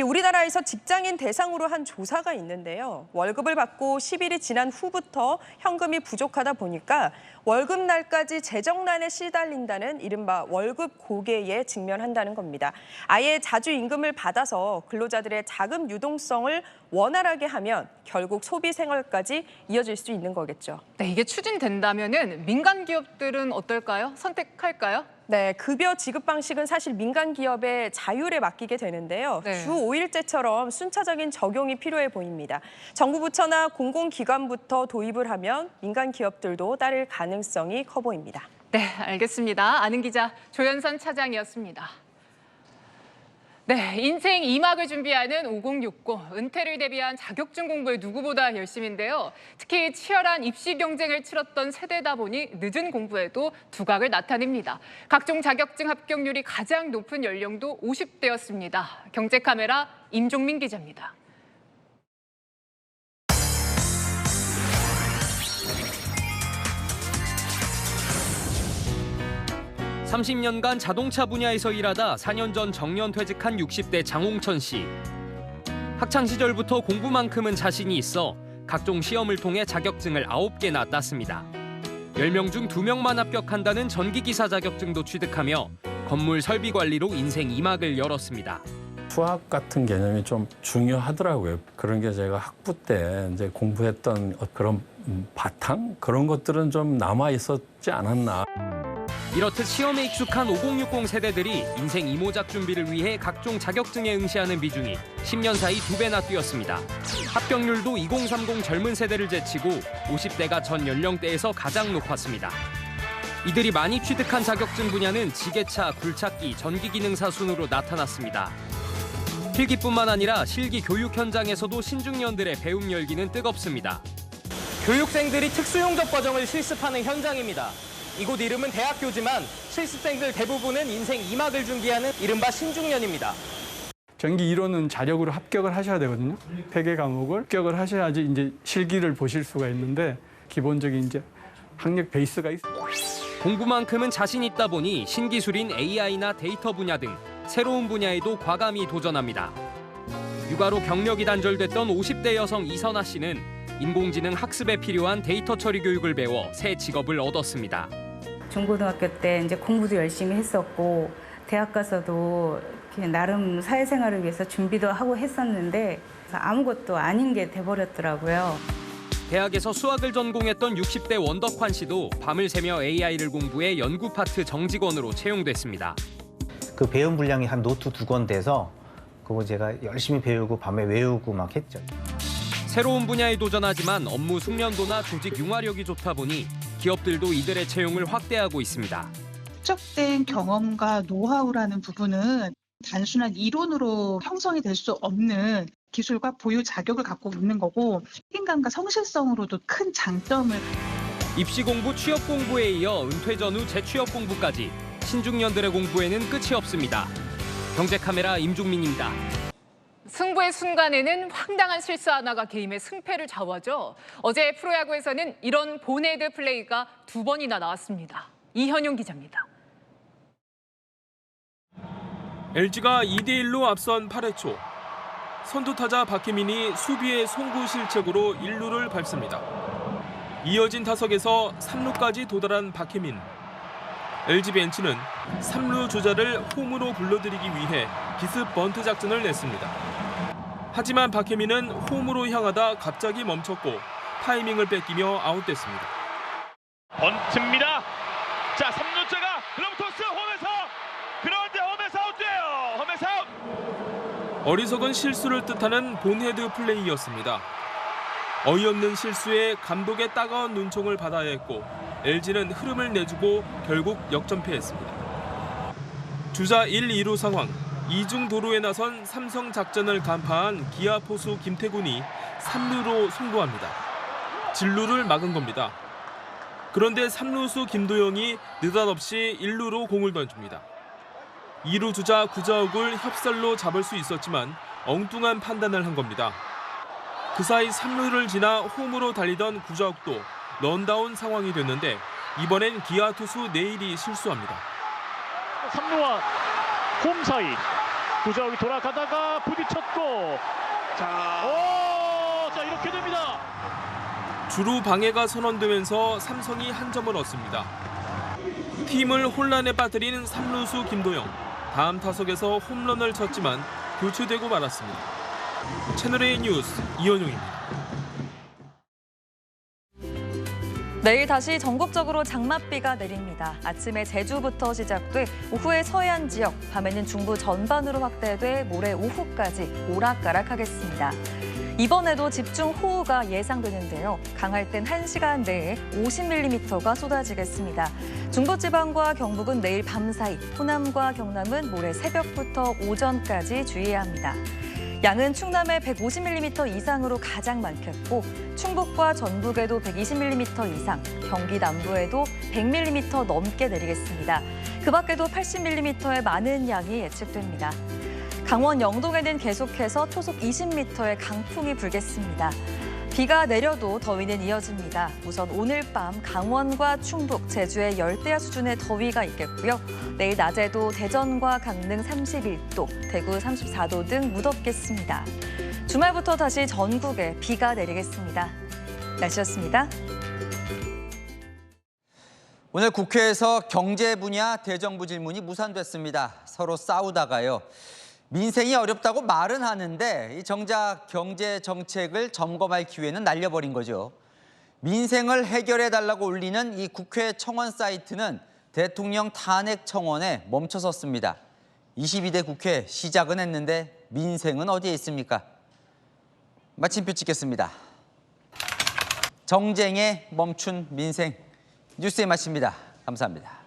우리나라에서 직장인 대상으로 한 조사가 있는데요. 월급을 받고 10일이 지난 후부터 현금이 부족하다 보니까 월급날까지 재정난에 시달린다는 이른바 월급 고개에 직면한다는 겁니다. 아예 자주 임금을 받아서 근로자들의 자금 유동성을 원활하게 하면 결국 소비 생활까지 이어질 수 있는 거겠죠. 네, 이게 추진된다면은 민간 기업들은 어떨까요? 선택할까요? 네, 급여 지급 방식은 사실 민간 기업의 자율에 맡기게 되는데요. 주 5일제처럼 순차적인 적용이 필요해 보입니다. 정부 부처나 공공기관부터 도입을 하면 민간 기업들도 따를 가능성이 커 보입니다. 네, 알겠습니다. 아는 기자 조연선 차장이었습니다. 네, 인생 2막을 준비하는 5060, 은퇴를 대비한 자격증 공부에 누구보다 열심인데요. 특히 치열한 입시 경쟁을 치렀던 세대다 보니 늦은 공부에도 두각을 나타냅니다. 각종 자격증 합격률이 가장 높은 연령도 50대였습니다. 경제카메라 임종민 기자입니다. (30년간) 자동차 분야에서 일하다 4년 전 정년퇴직한 60대 장홍천 씨. 학창 시절부터 공부만큼은 자신이 있어 각종 시험을 통해 자격증을 9개나 땄습니다. 10명 중 2명만 합격한다는 전기기사 자격증도 취득하며 건물 설비 관리로 인생 2막을 열었습니다. 수학 같은 개념이 좀 중요하더라고요. 그런 게 제가 학부 때 이제 공부했던 그런 바탕? 그런 것들은 좀 남아 있었지 않았나. 이렇듯 시험에 익숙한 5060 세대들이 인생 이모작 준비를 위해 각종 자격증에 응시하는 비중이 10년 사이 2배나 뛰었습니다. 합격률도 2030 젊은 세대를 제치고 50대가 전 연령대에서 가장 높았습니다. 이들이 많이 취득한 자격증 분야는 지게차, 굴착기, 전기기능사 순으로 나타났습니다. 필기뿐만 아니라 실기 교육 현장에서도 신중년들의 배움 열기는 뜨겁습니다. 교육생들이 특수용접 과정을 실습하는 현장입니다. 이곳 이름은 대학교지만 실습생들 대부분은 인생 2막을 준비하는 이른바 신중년입니다. 전기 이론은 자력으로 합격을 하셔야 되거든요. 100개 과목을 합격을 하셔야지 이제 실기를 보실 수가 있는데 기본적인 이제 학력 베이스가 있어요. 공부만큼은 자신 있다 보니 신기술인 AI나 데이터 분야 등 새로운 분야에도 과감히 도전합니다. 육아로 경력이 단절됐던 50대 여성 이선아 씨는 인공지능 학습에 필요한 데이터 처리 교육을 배워 새 직업을 얻었습니다. 중고등학교 때 이제 공부도 열심히 했었고 대학 가서도 이렇게 나름 사회생활을 위해서 준비도 하고 했었는데 아무것도 아닌 게 돼버렸더라고요. 대학에서 수학을 전공했던 60대 원덕환 씨도 밤을 새며 AI를 공부해 연구 파트 정직원으로 채용됐습니다. 그 배운 분량이 한 노트 2권 돼서 그거 제가 열심히 배우고 밤에 외우고 막 했죠. 새로운 분야에 도전하지만 업무 숙련도나 조직 융화력이 좋다 보니 기업들도 이들의 채용을 확대하고 있습니다. 축적된 경험과 노하우라는 부분은 단순한 이론으로 형성이 될 수 없는 기술과 보유 자격을 갖고 있는 거고 책임감과 성실성으로도 큰 장점을. 입시 공부, 취업 공부에 이어 은퇴 전후 재취업 공부까지 신중년들의 공부에는 끝이 없습니다. 경제카메라 임종민입니다. 승부의 순간에는 황당한 실수 하나가 게임의 승패를 좌우하죠. 어제 프로야구에서는 이런 보네드 플레이가 2번이나 나왔습니다. 이현용 기자입니다. LG가 2대1로 앞선 8회 초. 선두타자 박혜민이 수비의 송구 실책으로 1루를 밟습니다. 이어진 타석에서 3루까지 도달한 박혜민. LG 벤치는 3루 주자를 홈으로 불러들이기 위해 기습 번트 작전을 냈습니다. 하지만 박혜민은 홈으로 향하다 갑자기 멈췄고 타이밍을 뺏기며 아웃됐습니다. 번트입니다. 자, 3루자가 글러브토스 홈에서, 그런데 홈에서 아웃돼요. 홈에서 아웃. 어리석은 실수를 뜻하는 본헤드 플레이였습니다. 어이없는 실수에 감독의 따가운 눈총을 받아야 했고 LG는 흐름을 내주고 결국 역전패했습니다. 주자 1, 2루 상황, 이중 도루에 나선 삼성 작전을 간파한 기아 포수 김태군이 3루로 승부합니다. 진루를 막은 겁니다. 그런데 3루수 김도영이 느닷없이 1루로 공을 던집니다. 2루 주자 구자욱을 협살로 잡을 수 있었지만 엉뚱한 판단을 한 겁니다. 그 사이 3루를 지나 홈으로 달리던 구자욱도 런다운 상황이 됐는데 이번엔 기아 투수 네일이 실수합니다. 3루와 홈 사이 구자욱이 돌아가다가 부딪혔고, 자 이렇게 됩니다. 주루 방해가 선언되면서 삼성이 한 점을 얻습니다. 팀을 혼란에 빠뜨린 3루수 김도영. 다음 타석에서 홈런을 쳤지만 교체되고 말았습니다. 채널A 뉴스 이현용입니다. 내일 다시 전국적으로 장맛비가 내립니다. 아침에 제주부터 시작돼 오후에 서해안 지역, 밤에는 중부 전반으로 확대돼 모레 오후까지 오락가락하겠습니다. 이번에도 집중호우가 예상되는데요. 강할 땐 1시간 내에 50mm가 쏟아지겠습니다. 중부지방과 경북은 내일 밤사이, 호남과 경남은 모레 새벽부터 오전까지 주의해야 합니다. 양은 충남에 150mm 이상으로 가장 많겠고 충북과 전북에도 120mm 이상, 경기 남부에도 100mm 넘게 내리겠습니다. 그 밖에도 80mm의 많은 양이 예측됩니다. 강원 영동에는 계속해서 초속 20m의 강풍이 불겠습니다. 비가 내려도 더위는 이어집니다. 우선 오늘 밤 강원과 충북, 제주에 열대야 수준의 더위가 있겠고요. 내일 낮에도 대전과 강릉 31도, 대구 34도 등 무덥겠습니다. 주말부터 다시 전국에 비가 내리겠습니다. 날씨였습니다. 오늘 국회에서 경제 분야 대정부 질문이 무산됐습니다. 서로 싸우다가요. 민생이 어렵다고 말은 하는데 정작 경제 정책을 점검할 기회는 날려버린 거죠. 민생을 해결해달라고 올리는 이 국회 청원 사이트는 대통령 탄핵 청원에 멈춰섰습니다. 22대 국회 시작은 했는데 민생은 어디에 있습니까? 마침표 찍겠습니다. 정쟁에 멈춘 민생. 뉴스의 마칩니다. 감사합니다.